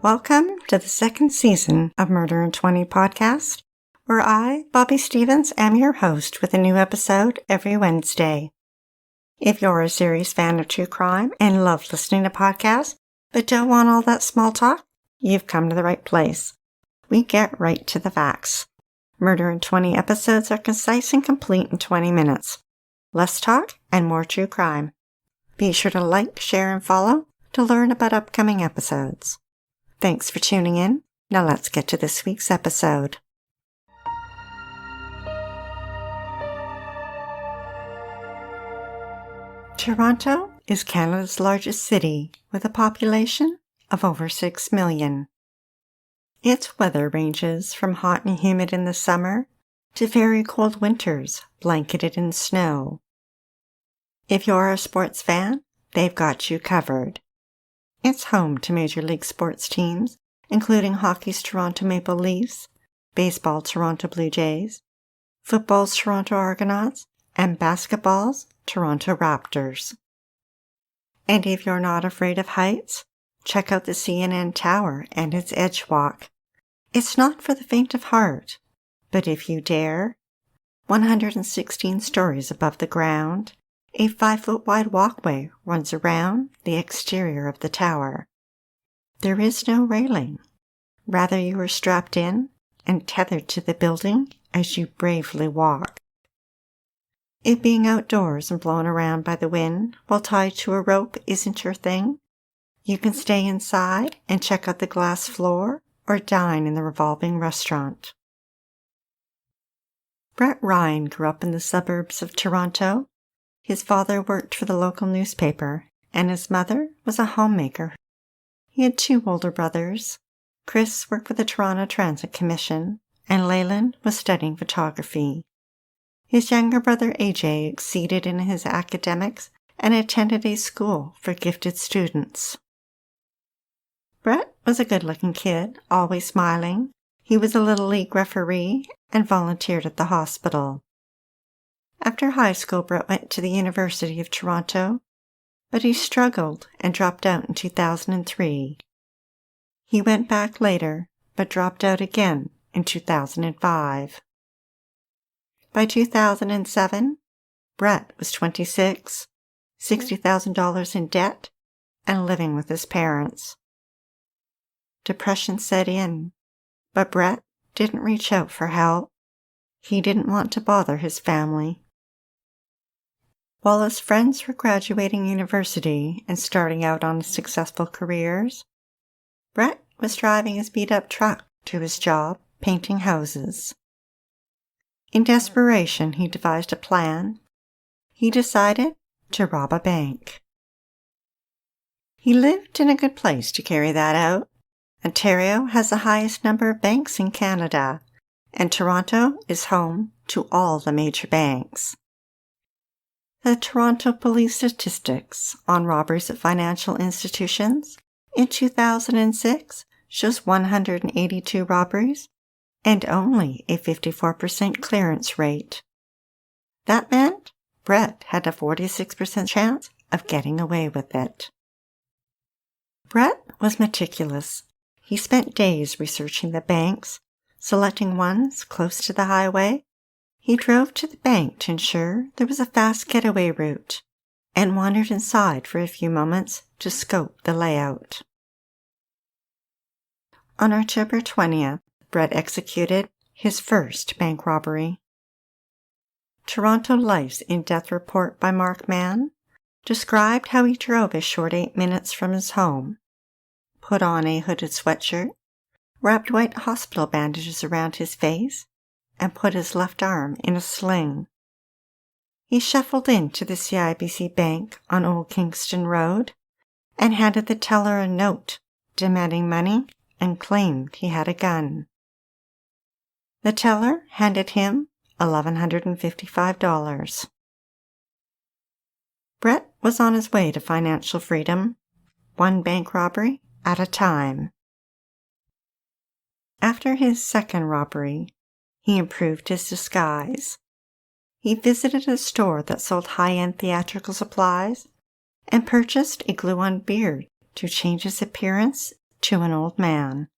Welcome to the second season of Murder in 20 podcast, where I, Bobby Stevens, am your host with a new episode every Wednesday. If you're a serious fan of true crime and love listening to podcasts, but don't want all that small talk, you've come to the right place. We get right to the facts. Murder in 20 episodes are concise and complete in 20 minutes. Less talk and more true crime. Be sure to like, share, and follow to learn about upcoming episodes. Thanks for tuning in. Now let's get to this week's episode. Toronto is Canada's largest city with a population of over 6 million. Its weather ranges from hot and humid in the summer to very cold winters blanketed in snow. If you're a sports fan, they've got you covered. It's home to major league sports teams, including hockey's Toronto Maple Leafs, baseball's Toronto Blue Jays, football's Toronto Argonauts, and basketball's Toronto Raptors. And if you're not afraid of heights, check out the CNN Tower and its Edgewalk. It's not for the faint of heart, but if you dare, 116 stories above the ground, a 5-foot wide walkway runs around the exterior of the tower. There is no railing. Rather, you are strapped in and tethered to the building as you bravely walk. It being outdoors and blown around by the wind while tied to a rope isn't your thing, you can stay inside and check out the glass floor or dine in the revolving restaurant. Brett Ryan grew up in the suburbs of Toronto. His father worked for the local newspaper, and his mother was a homemaker. He had 2 older brothers. Chris worked for the Toronto Transit Commission, and Leyland was studying photography. His younger brother AJ exceeded in his academics and attended a school for gifted students. Brett was a good-looking kid, always smiling. He was a Little League referee and volunteered at the hospital. After high school, Brett went to the University of Toronto, but he struggled and dropped out in 2003. He went back later, but dropped out again in 2005. By 2007, Brett was 26, $60,000 in debt, and living with his parents. Depression set in, but Brett didn't reach out for help. He didn't want to bother his family. While his friends were graduating university and starting out on successful careers, Brett was driving his beat-up truck to his job painting houses. In desperation, he devised a plan. He decided to rob a bank. He lived in a good place to carry that out. Ontario has the highest number of banks in Canada, and Toronto is home to all the major banks. The Toronto Police statistics on robberies at financial institutions in 2006 shows 182 robberies and only a 54% clearance rate. That meant Brett had a 46% chance of getting away with it. Brett was meticulous. He spent days researching the banks, selecting ones close to the highway. He drove to the bank to ensure there was a fast getaway route and wandered inside for a few moments to scope the layout. On October 20th, Brett executed his first bank robbery. Toronto Life's in-depth report by Mark Mann described how he drove a short 8 minutes from his home, put on a hooded sweatshirt, wrapped white hospital bandages around his face, and put his left arm in a sling. He shuffled into the CIBC Bank on Old Kingston Road and handed the teller a note demanding money and claimed he had a gun. The teller handed him $1,155. Brett was on his way to financial freedom, one bank robbery at a time. After his second robbery, he improved his disguise. He visited a store that sold high-end theatrical supplies and purchased a glue-on beard to change his appearance to an old man.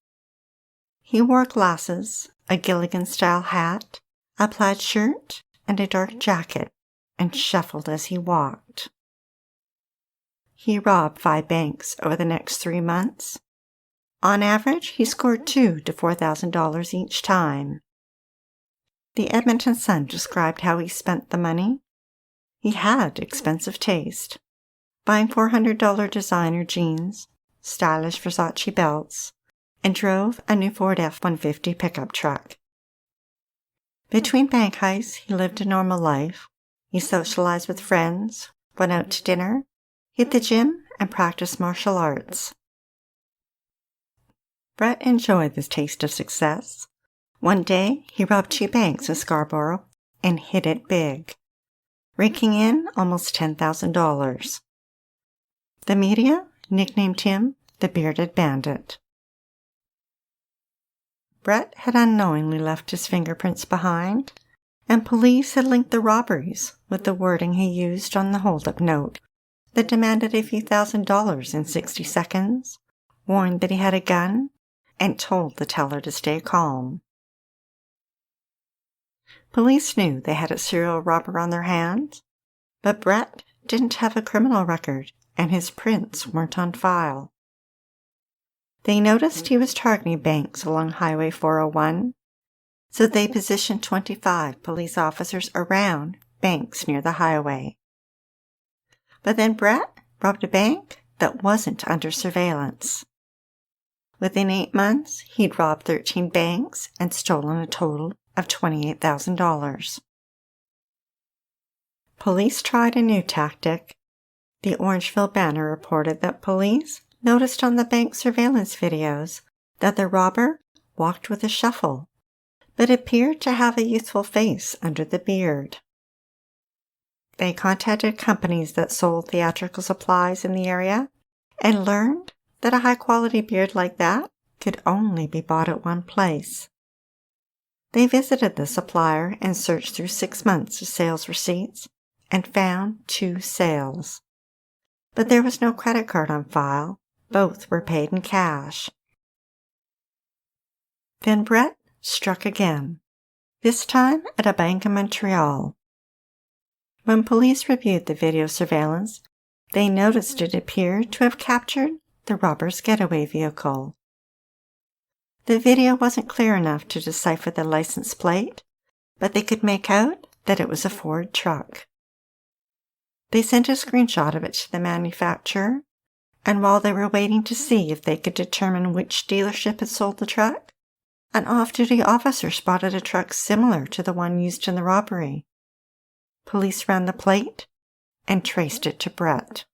He wore glasses, a Gilligan-style hat, a plaid shirt, and a dark jacket, and shuffled as he walked. He robbed 5 banks over the next 3 months. On average, he scored $2,000 to $4,000 each time. The Edmonton Sun described how he spent the money. He had expensive taste, buying $400 designer jeans, stylish Versace belts, and drove a new Ford F-150 pickup truck. Between bank heists, he lived a normal life. He socialized with friends, went out to dinner, hit the gym, and practiced martial arts. Brett enjoyed this taste of success. One day, he robbed 2 banks in Scarborough and hit it big, raking in almost $10,000. The media nicknamed him the Bearded Bandit. Brett had unknowingly left his fingerprints behind, and police had linked the robberies with the wording he used on the hold-up note that demanded a few $1,000s in 60 seconds, warned that he had a gun, and told the teller to stay calm. Police knew they had a serial robber on their hands, but Brett didn't have a criminal record, and his prints weren't on file. They noticed he was targeting banks along Highway 401, so they positioned 25 police officers around banks near the highway. But then Brett robbed a bank that wasn't under surveillance. Within 8 months, he'd robbed 13 banks and stolen a total of $28,000. Police tried a new tactic. The Orangeville Banner reported that police noticed on the bank surveillance videos that the robber walked with a shuffle, but appeared to have a youthful face under the beard. They contacted companies that sold theatrical supplies in the area and learned that a high-quality beard like that could only be bought at one place. They visited the supplier and searched through 6 months of sales receipts and found 2 sales. But there was no credit card on file. Both were paid in cash. Then Brett struck again, this time at a bank in Montreal. When police reviewed the video surveillance, they noticed it appeared to have captured the robber's getaway vehicle. The video wasn't clear enough to decipher the license plate, but they could make out that it was a Ford truck. They sent a screenshot of it to the manufacturer, and while they were waiting to see if they could determine which dealership had sold the truck, an off-duty officer spotted a truck similar to the one used in the robbery. Police ran the plate and traced it to Brett.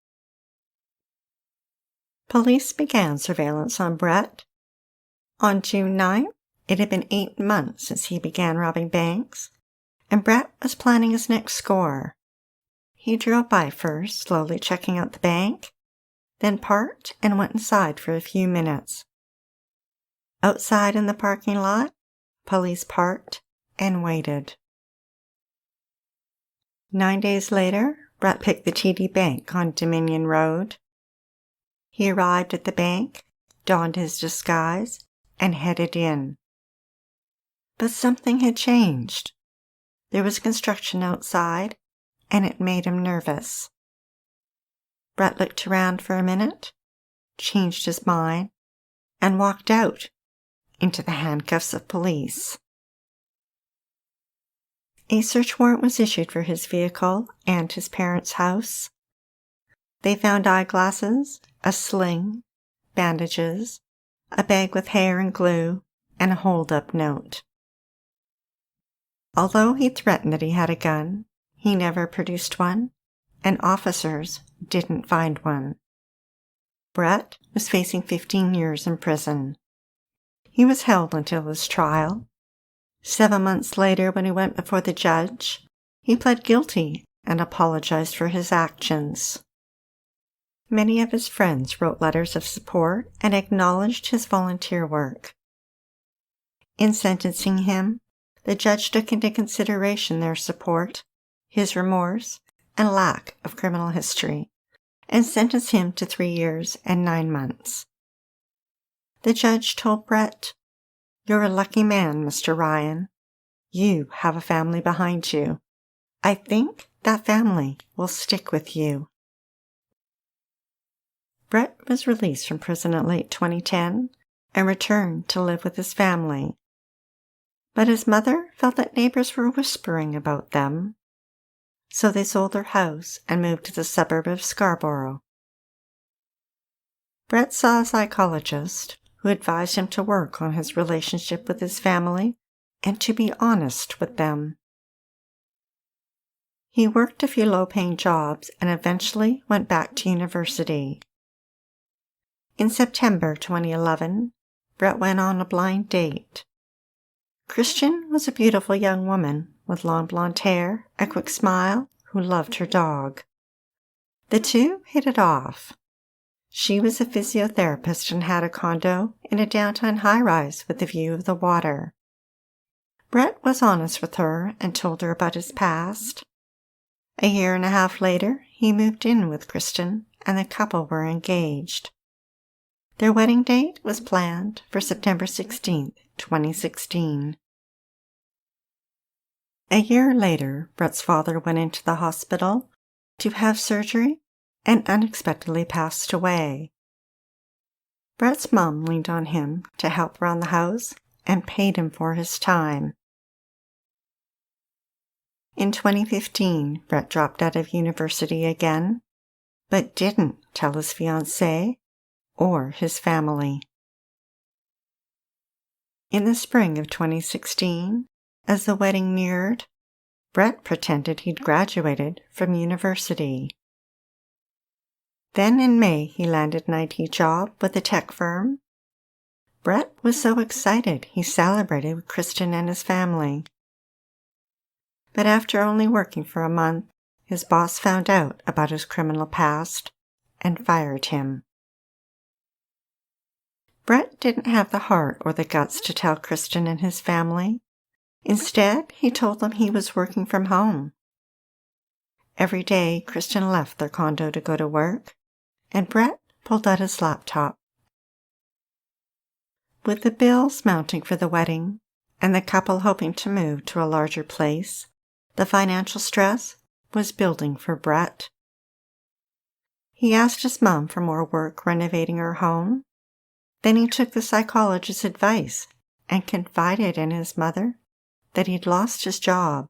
Police began surveillance on Brett. On June 9th, it had been 8 months since he began robbing banks, and Brett was planning his next score. He drove by first, slowly checking out the bank, then parked and went inside for a few minutes. Outside in the parking lot, police parked and waited. 9 days later, Brett picked the TD Bank on Dominion Road. He arrived at the bank, donned his disguise, and headed in. But something had changed. There was construction outside, and it made him nervous. Brett looked around for a minute, changed his mind, and walked out into the handcuffs of police. A search warrant was issued for his vehicle and his parents' house. They found eyeglasses, a sling, bandages, a bag with hair and glue, and a hold-up note. Although he threatened that he had a gun, he never produced one, and officers didn't find one. Brett was facing 15 years in prison. He was held until his trial. 7 months later, when he went before the judge, he pled guilty and apologized for his actions. Many of his friends wrote letters of support and acknowledged his volunteer work. In sentencing him, the judge took into consideration their support, his remorse, and lack of criminal history, and sentenced him to 3 years and 9 months. The judge told Brett, "You're a lucky man, Mr. Ryan. You have a family behind you. I think that family will stick with you." Brett was released from prison in late 2010 and returned to live with his family. But his mother felt that neighbors were whispering about them, so they sold their house and moved to the suburb of Scarborough. Brett saw a psychologist who advised him to work on his relationship with his family and to be honest with them. He worked a few low-paying jobs and eventually went back to university. In September 2011, Brett went on a blind date. Kristen was a beautiful young woman with long blonde hair, a quick smile, who loved her dog. The two hit it off. She was a physiotherapist and had a condo in a downtown high-rise with a view of the water. Brett was honest with her and told her about his past. A year and a half later, he moved in with Kristen and the couple were engaged. Their wedding date was planned for September 16, 2016. A year later, Brett's father went into the hospital to have surgery and unexpectedly passed away. Brett's mom leaned on him to help around the house and paid him for his time. In 2015, Brett dropped out of university again, but didn't tell his fiancée or his family. In the spring of 2016, as the wedding neared, Brett pretended he'd graduated from university. Then in May, he landed an IT job with a tech firm. Brett was so excited he celebrated with Kristen and his family. But after only working for a month, his boss found out about his criminal past and fired him. Brett didn't have the heart or the guts to tell Kristen and his family. Instead, he told them he was working from home. Every day, Kristen left their condo to go to work, and Brett pulled out his laptop. With the bills mounting for the wedding, and the couple hoping to move to a larger place, the financial stress was building for Brett. He asked his mom for more work renovating her home. Then he took the psychologist's advice and confided in his mother that he'd lost his job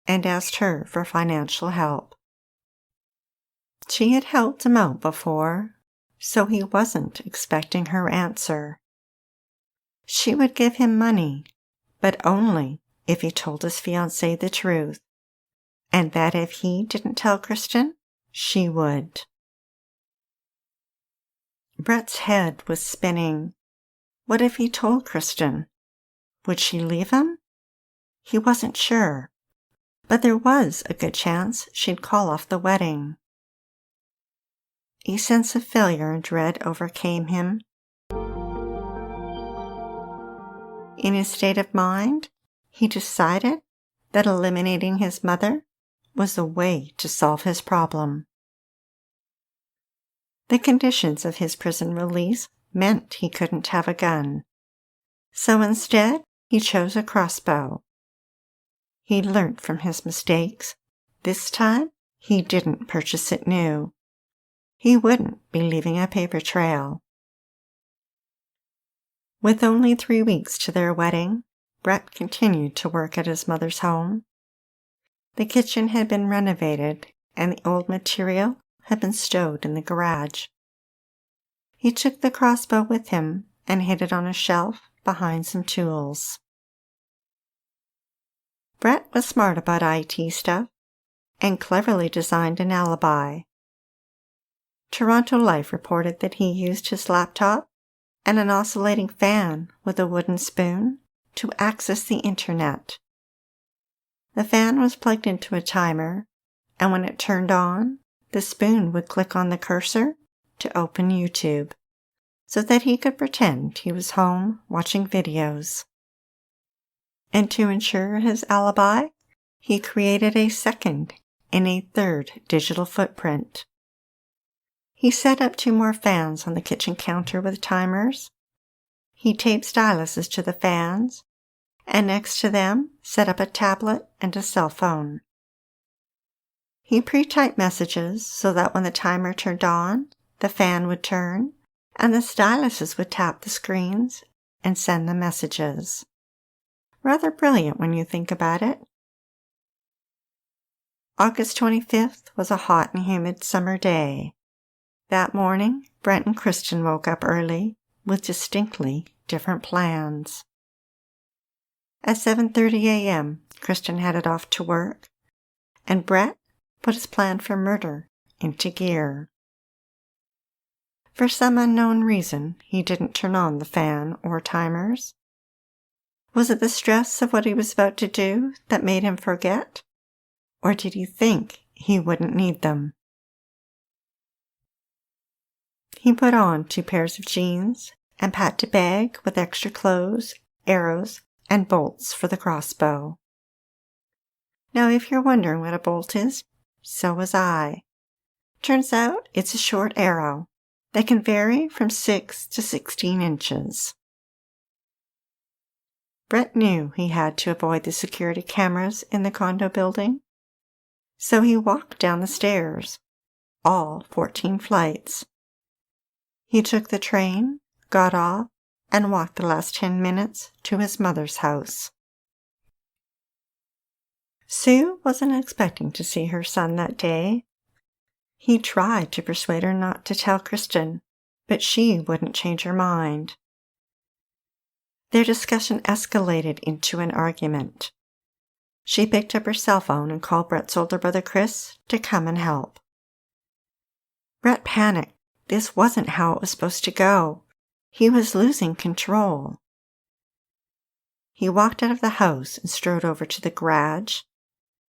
and asked her for financial help. She had helped him out before, so he wasn't expecting her answer. She would give him money, but only if he told his fiancée the truth, and that if he didn't tell Kristen, she would. Brett's head was spinning. What if he told Kristen? Would she leave him? He wasn't sure, but there was a good chance she'd call off the wedding. A sense of failure and dread overcame him. In his state of mind, he decided that eliminating his mother was the way to solve his problem. The conditions of his prison release meant he couldn't have a gun, so instead he chose a crossbow. He learnt from his mistakes. This time, he didn't purchase it new. He wouldn't be leaving a paper trail. With only 3 weeks to their wedding, Brett continued to work at his mother's home. The kitchen had been renovated, and the old material had been stowed in the garage. He took the crossbow with him and hid it on a shelf behind some tools. Brett was smart about IT stuff and cleverly designed an alibi. Toronto Life reported that he used his laptop and an oscillating fan with a wooden spoon to access the internet. The fan was plugged into a timer, and when it turned on, the spoon would click on the cursor to open YouTube, so that he could pretend he was home watching videos. And to ensure his alibi, he created a second and a third digital footprint. He set up 2 more fans on the kitchen counter with timers, He taped styluses to the fans, and next to them set up a tablet and a cell phone. He pre-typed messages so that when the timer turned on, the fan would turn, and the styluses would tap the screens and send the messages. Rather brilliant when you think about it. August 25th was a hot and humid summer day. That morning, Brent and Kristen woke up early with distinctly different plans. At 7:30 a.m., Kristen headed off to work, and Brett put his plan for murder into gear. For some unknown reason, he didn't turn on the fan or timers. Was it the stress of what he was about to do that made him forget? Or did he think he wouldn't need them? He put on 2 pairs of jeans and packed a bag with extra clothes, arrows, and bolts for the crossbow. Now, if you're wondering what a bolt is, so was I. Turns out it's a short arrow that can vary from 6 to 16 inches. Brett knew he had to avoid the security cameras in the condo building, so he walked down the stairs, all 14 flights. He took the train, got off, and walked the last 10 minutes to his mother's house. Sue wasn't expecting to see her son that day. He tried to persuade her not to tell Kristen, but she wouldn't change her mind. Their discussion escalated into an argument. She picked up her cell phone and called Brett's older brother Chris to come and help. Brett panicked. This wasn't how it was supposed to go. He was losing control. He walked out of the house and strode over to the garage.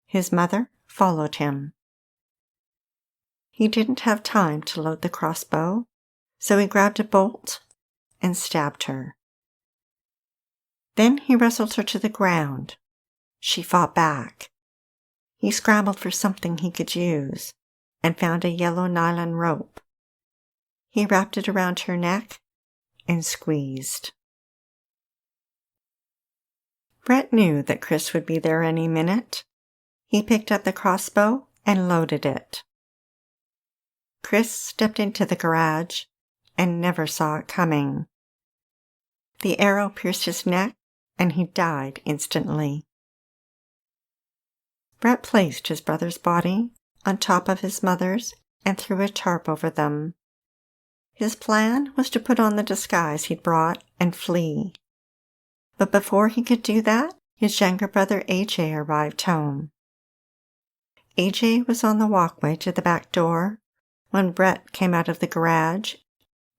His mother followed him. He didn't have time to load the crossbow, so he grabbed a bolt and stabbed her. Then he wrestled her to the ground. She fought back. He scrambled for something he could use and found a yellow nylon rope. He wrapped it around her neck and squeezed. Brett knew that Chris would be there any minute. He picked up the crossbow and loaded it. Chris stepped into the garage and never saw it coming. The arrow pierced his neck and he died instantly. Brett placed his brother's body on top of his mother's and threw a tarp over them. His plan was to put on the disguise he'd brought and flee. But before he could do that, his younger brother AJ arrived home. AJ was on the walkway to the back door when Brett came out of the garage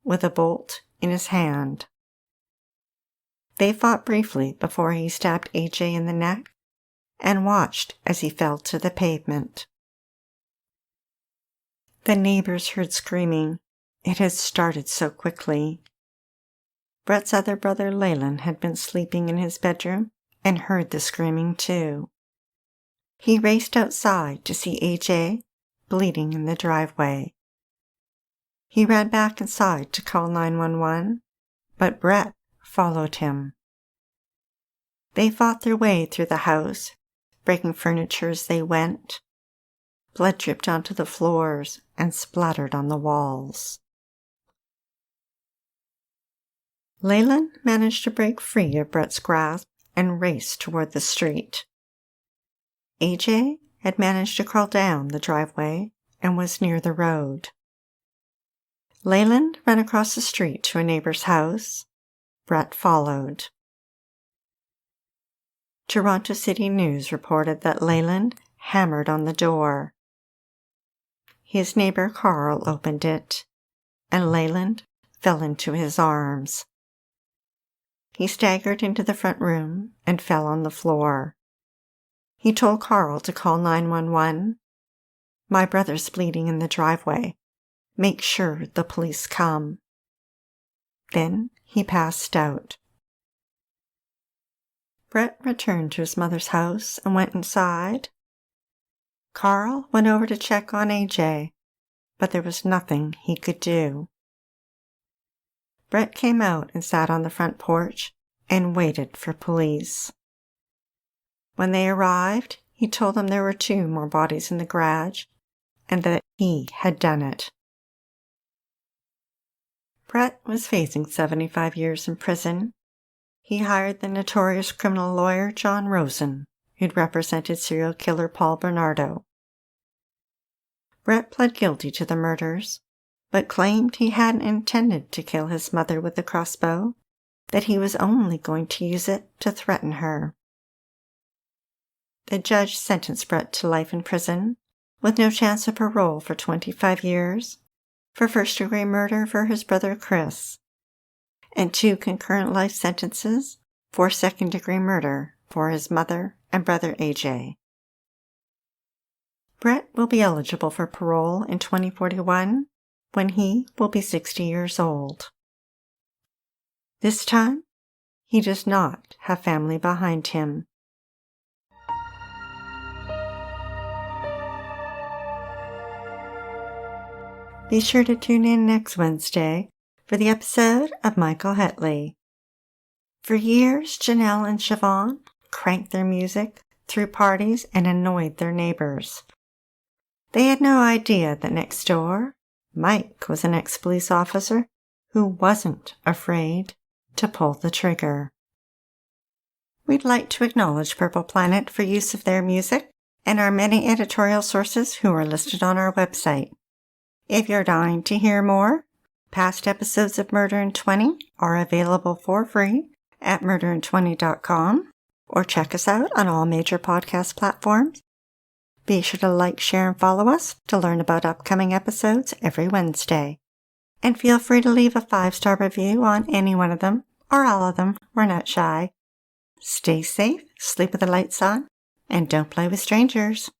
with a bolt in his hand. They fought briefly before he stabbed AJ in the neck and watched as he fell to the pavement. The neighbors heard screaming. It had started so quickly. Brett's other brother Leyland had been sleeping in his bedroom and heard the screaming too. He raced outside to see AJ bleeding in the driveway. He ran back inside to call 911, but Brett followed him. They fought their way through the house, breaking furniture as they went. Blood dripped onto the floors and splattered on the walls. Leyland managed to break free of Brett's grasp and raced toward the street. AJ had managed to crawl down the driveway and was near the road. Leyland ran across the street to a neighbor's house. Brett followed. Toronto City News reported that Leyland hammered on the door. His neighbor Carl opened it, and Leyland fell into his arms. He staggered into the front room and fell on the floor. He told Carl to call 911. "My brother's bleeding in the driveway. Make sure the police come." Then he passed out. Brett returned to his mother's house and went inside. Carl went over to check on AJ, but there was nothing he could do. Brett came out and sat on the front porch and waited for police. When they arrived, he told them there were 2 more bodies in the garage and that he had done it. Brett was facing 75 years in prison. He hired the notorious criminal lawyer John Rosen, who'd represented serial killer Paul Bernardo. Brett pled guilty to the murders, but claimed he hadn't intended to kill his mother with a crossbow, that he was only going to use it to threaten her. The judge sentenced Brett to life in prison, with no chance of parole for 25 years, for first-degree murder for his brother Chris, and 2 concurrent life sentences for second-degree murder for his mother and brother AJ. Brett will be eligible for parole in 2041 when he will be 60 years old. This time, he does not have family behind him. Be sure to tune in next Wednesday for the episode of Michael Hetley. For years, Janelle and Siobhan cranked their music, threw parties, and annoyed their neighbors. They had no idea that next door, Mike was an ex-police officer who wasn't afraid to pull the trigger. We'd like to acknowledge Purple Planet for use of their music and our many editorial sources who are listed on our website. If you're dying to hear more, past episodes of Murder in 20 are available for free at murderin20.com, or check us out on all major podcast platforms. Be sure to like, share, and follow us to learn about upcoming episodes every Wednesday. And feel free to leave a 5-star review on any one of them, or all of them. We're not shy. Stay safe, sleep with the lights on, and don't play with strangers.